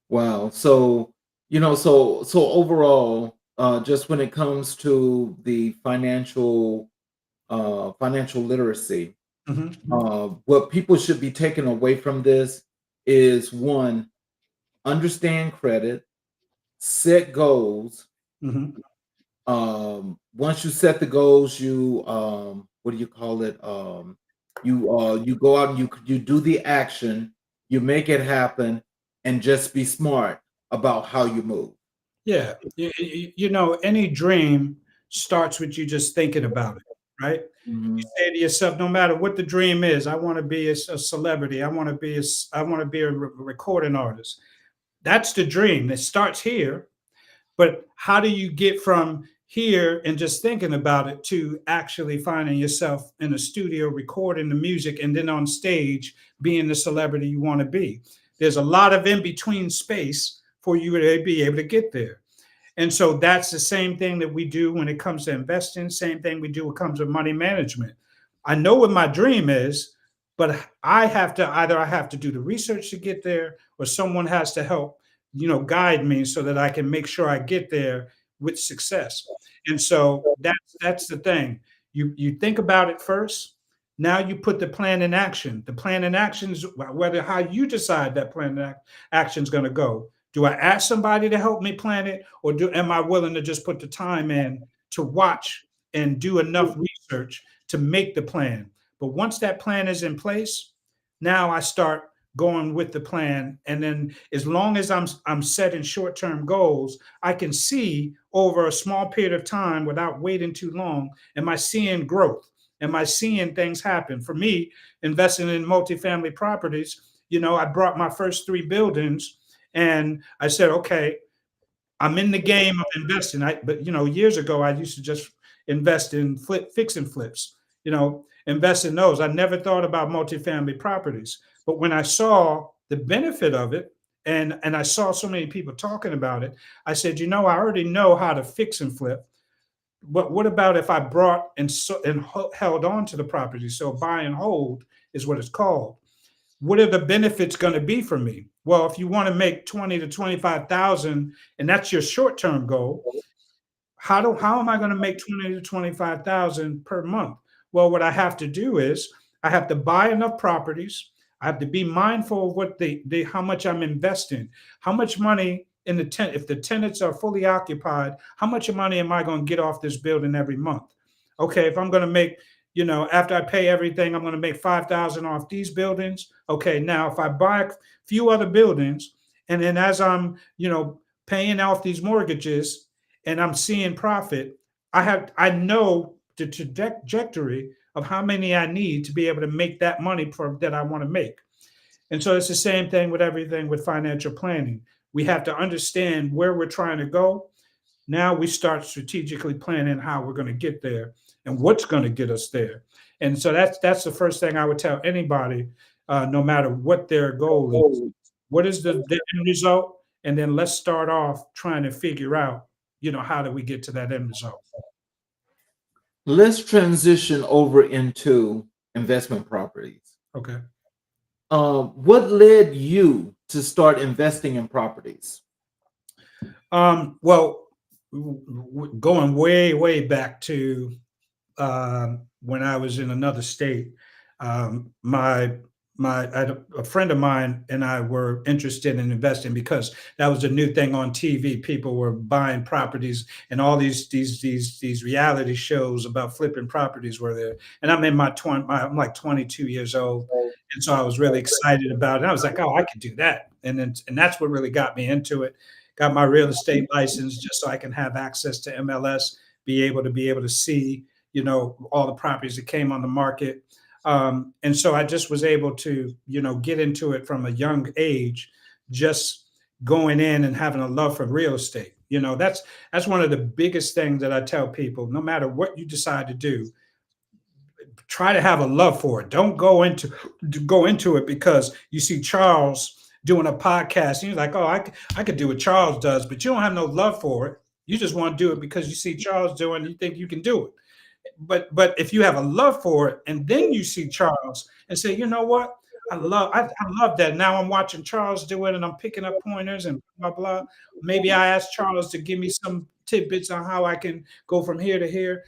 wow. So, so overall, just when it comes to the financial literacy, Mhm. what people should be taking away from this is one, understand credit, set goals. Mhm. Once you set the goals, you what do you call it? You go out and you do the action, you make it happen, and just be smart about how you move. Yeah. You know, any dream starts with you just thinking about it, right? You Mhm. say to yourself, no matter what the dream is, I want to be a celebrity. I want to be a recording artist. That's the dream. It starts here, but how do you get from here and just thinking about it to actually finding yourself in a studio recording the music and then on stage being the celebrity you want to be? There's a lot of in between space for you to be able to get there. And so that's the same thing that we do when it comes to investing, same thing we do when it comes to money management. I know what my dream is, but I have to do the research to get there, or someone has to help, guide me so that I can make sure I get there with success. And so that's the thing. You think about it first. Now you put the plan in action. The plan in action is whether how you decide that plan in action is going to go. Do I ask somebody to help me plan it, or am I willing to just put the time in to watch and do enough research to make the plan? But once that plan is in place, now I start going with the plan, and then as long as I'm setting short-term goals, I can see over a small period of time without waiting too long. Am I seeing growth? Am I seeing things happen? For me, investing in multifamily properties, I brought my first 3 buildings and I said, okay, I'm in the game of investing. But years ago, I used to just invest in fix and flips, invest in those. I never thought about multifamily properties. But when I saw the benefit of it, and I saw so many people talking about it, I said, I already know how to fix and flip. But what about if I brought and held on to the property? So buy and hold is what it's called. What are the benefits going to be for me? Well, if you want to make 20 to 25,000 and that's your short-term goal, how am I going to make 20 to 25,000 per month? Well, what I have to do is I have to buy enough properties. I have to be mindful of what how much I'm investing, how much money in the tent. If the tenants are fully occupied, how much money am I going to get off this building every month? Okay, if I'm going to make, after I pay everything, I'm going to make 5,000 off these buildings. Okay, now if I buy a few other buildings, and then as I'm, paying off these mortgages, and I'm seeing profit, I know the trajectory of how many I need to be able to make that money that I want to make. And so it's the same thing with everything with financial planning. We have to understand where we're trying to go, Now we start strategically planning how we're going to get there and what's going to get us there. And so that's the first thing I would tell anybody, no matter what their goal is. What is the end result? And then let's start off trying to figure out, how do we get to that end result? Let's transition over into investment properties. Okay. What led you to start investing in properties? Well, going way, way back to when I was in another state, my I had a friend of mine and I were interested in investing because that was a new thing on TV. People were buying properties, and all these reality shows about flipping properties were there. And I'm in I'm like 22 years old, and so I was really excited about it. And I was like, oh, I could do that, and that's what really got me into it. Got my real estate license just so I can have access to MLS, be able to see all the properties that came on the market. And so I just was able to, get into it from a young age, just going in and having a love for real estate. That's one of the biggest things that I tell people. No matter what you decide to do, try to have a love for it. Don't go into it because you see Charles doing a podcast and you're like, oh, I could do what Charles does, but you don't have no love for it. You just want to do it because you see Charles doing, you think you can do it. But if you have a love for it and then you see Charles and say, you know what, I love that. Now I'm watching Charles do it and I'm picking up pointers and blah blah. Maybe I ask Charles to give me some tidbits on how I can go from here to here,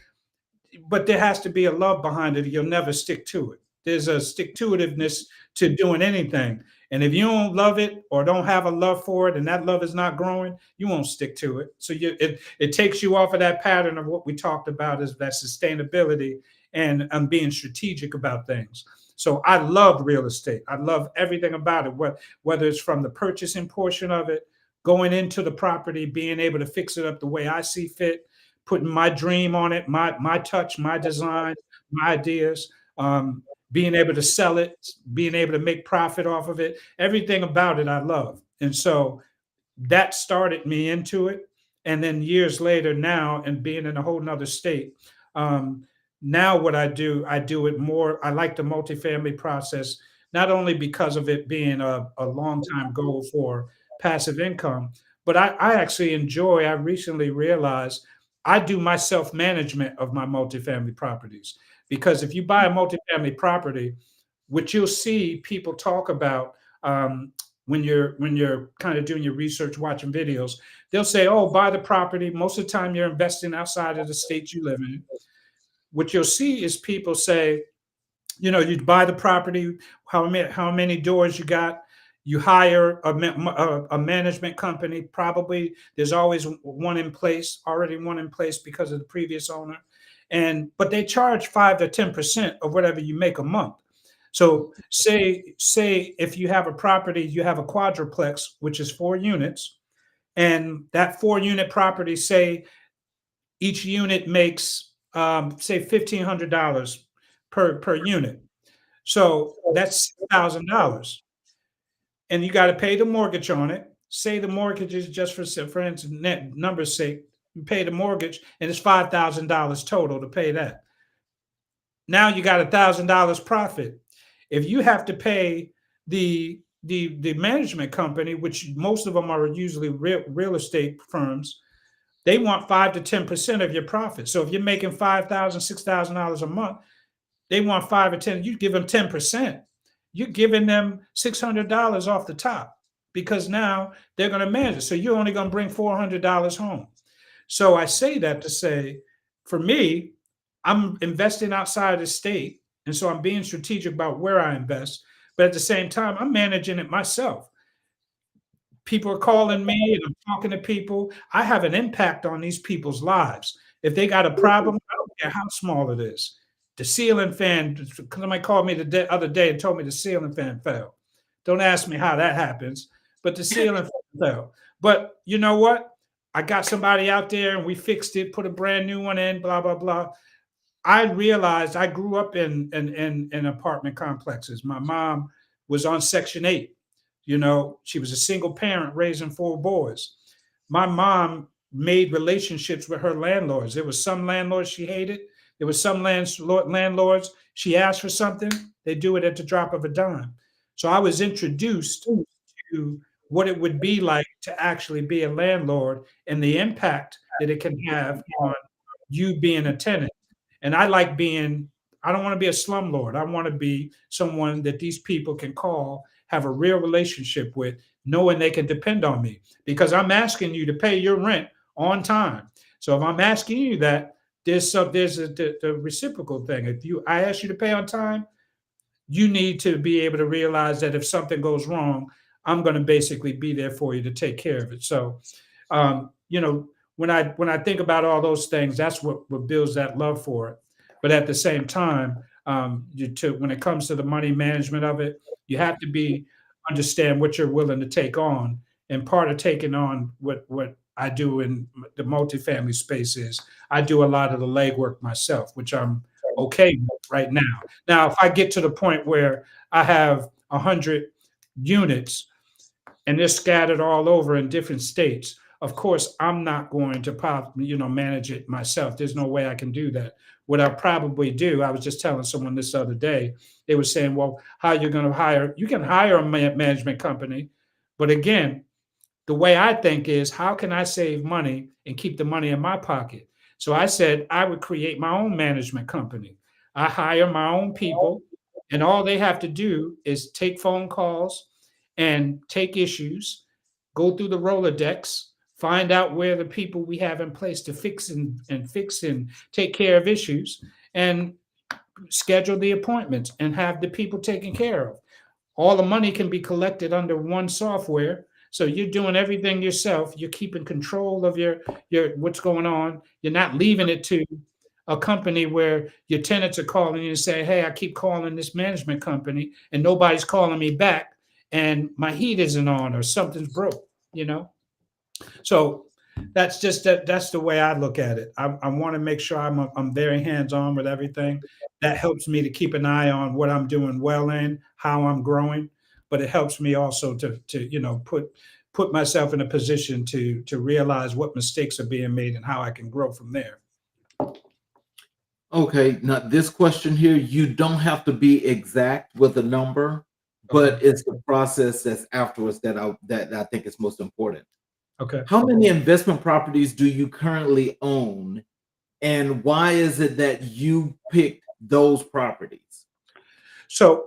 but there has to be a love behind it. You'll never stick to it. There's a stick to itiveness to doing anything. And if you don't love it or don't have a love for it and that love is not growing, you won't stick to it. So it takes you off of that pattern of what we talked about is that sustainability and being strategic about things. So I love real estate. I love everything about it, whether it's from the purchasing portion of it, going into the property, being able to fix it up the way I see fit, putting my dream on it, my touch, my design, my ideas, being able to sell it, being able to make profit off of it. Everything about it I love. And so that started me into it. And then years later now, and being in a whole nother state, now what I do it more. I like the multifamily process, not only because of it being a long time goal for passive income, but I actually enjoy, I recently realized I do my self-management of my multifamily properties. Because if you buy a multifamily property, what you'll see people talk about when you're kind of doing your research, watching videos, they'll say, "Oh, buy the property." Most of the time, you're investing outside of the state you live in. What you'll see is people say, you buy the property, how many doors you got. You hire a management company. Probably there's always already one in place because of the previous owner, but they charge 5 to 10% of whatever you make a month. So say if you have a property, you have a quadruplex, which is 4 units, and that 4 unit property, say each unit makes say $1,500 per unit. So that's $6,000, and you got to pay the mortgage on it. Say the mortgage is just for instance, net numbers sake, you pay the mortgage, and it's $5,000 total to pay that. Now you got $1,000 profit. If you have to pay the management company, which most of them are usually real estate firms, they want 5 to 10% of your profit. So if you're making $5,000, $6,000 a month, they want 5 or 10. You give them 10%. You're giving them $600 off the top because now they're going to manage it. So you're only going to bring $400 home. So I say that to say, for me, I'm investing outside of the state. And so I'm being strategic about where I invest. But at the same time, I'm managing it myself. People are calling me and I'm talking to people. I have an impact on these people's lives. If they got a problem, I don't care how small it is. The ceiling fan, somebody called me the other day and told me the ceiling fan fell. Don't ask me how that happens, but the ceiling fan fell. But you know what? I got somebody out there and we fixed it, put a brand new one in, blah, blah, blah. I realized I grew up in apartment complexes. My mom was on Section 8. She was a single parent raising 4 boys. My mom made relationships with her landlords. There was some landlords she hated. There was some landlords she asked for something, they do it at the drop of a dime. So I was introduced to what it would be like to actually be a landlord and the impact that it can have on you being a tenant. And I like being, I don't want to be a slumlord. I want to be someone that these people can call, have a real relationship with, knowing they can depend on me because I'm asking you to pay your rent on time. So if I'm asking you that, there's the reciprocal thing. If you I ask you to pay on time, you need to be able to realize that if something goes wrong, I'm going to basically be there for you to take care of it. So, you know, when I think about all those things, that's what builds that love for it. But at the same time, when it comes to the money management of it, you have to be understand what you're willing to take on. And part of taking on what I do in the multifamily space is I do a lot of the legwork myself, which I'm okay with right now. Now, if I get to the point where I have 100 units and they're scattered all over in different states, of course, I'm not going to manage it myself. There's no way I can do that. What I probably do, I was just telling someone this other day, they were saying, well, how are you going to hire? You can hire a management company, but again, the way I think is how can I save money and keep the money in my pocket? So I said I would create my own management company. I hire my own people, and all they have to do is take phone calls and take issues, go through the Rolodex, find out where the people we have in place to fix and take care of issues, and schedule the appointments and have the people taken care of. All the money can be collected under one software. So you're doing everything yourself. You're keeping control of your what's going on. You're not leaving it to a company where your tenants are calling you and say, "Hey, I keep calling this management company and nobody's calling me back, and my heat isn't on or something's broke." You know. So that's the way I look at it. I want to make sure I'm very hands on with everything. That helps me to keep an eye on what I'm doing well in, how I'm growing, but it helps me also to put myself in a position to realize what mistakes are being made and how I can grow from there. Okay, now this question here, you don't have to be exact with a number, but Okay. it's the process that's afterwards that I think is most important. Okay. How many investment properties do you currently own, and why is it that you picked those properties? So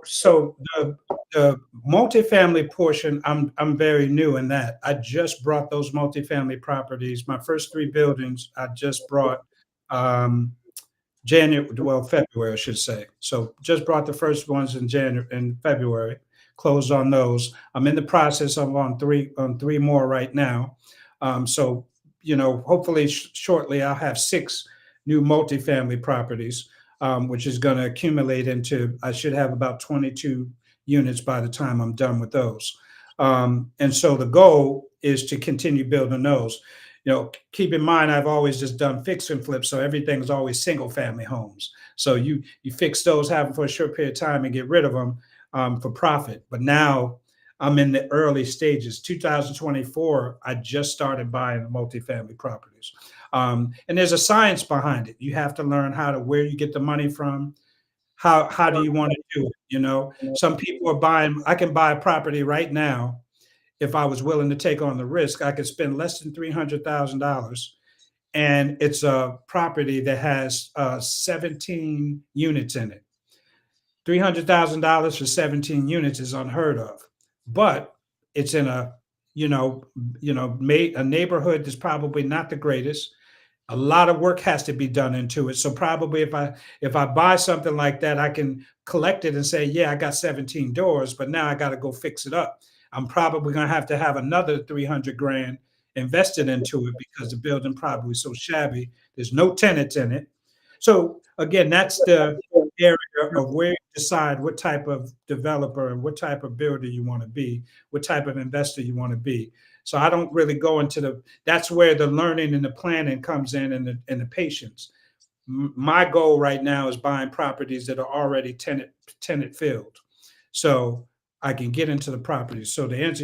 the multifamily portion, I'm very new in that. I just brought those multifamily properties. My first three buildings, I just brought February, I should say. So just brought the first ones in January and February, closed on those. I'm in the process of on three more right now. So hopefully shortly I'll have six new multifamily properties, which is going to accumulate into I should have about 22 units by the time I'm done with those. And so the goal is to continue building those. Keep in mind, I've always just done fix and flip, so everything's always single family homes. So you fix those, have them for a short period of time, and get rid of them for profit. But now I'm in the early stages. 2024, I just started buying multifamily properties, and there's a science behind it. You have to learn where you get the money from. How do you want to do it? Some people are buying. I can buy a property right now if I was willing to take on the risk. I could spend less than $300,000, and it's a property that has 17 units in it. $300,000 for 17 units is unheard of, but it's in a neighborhood that's probably not the greatest. A lot of work has to be done into it. So probably if I buy something like that, I can collect it and say, yeah, I got 17 doors, but now I got to go fix it up. I'm probably going to have another 300 grand invested into it because the building probably so shabby. There's no tenants in it. So again, that's the area of where you decide what type of developer and what type of builder you want to be, what type of investor you want to be. So I don't really go into that's where the learning and the planning comes in, and the patience. My goal right now is buying properties that are already tenant filled, so I can get into the properties. So to answer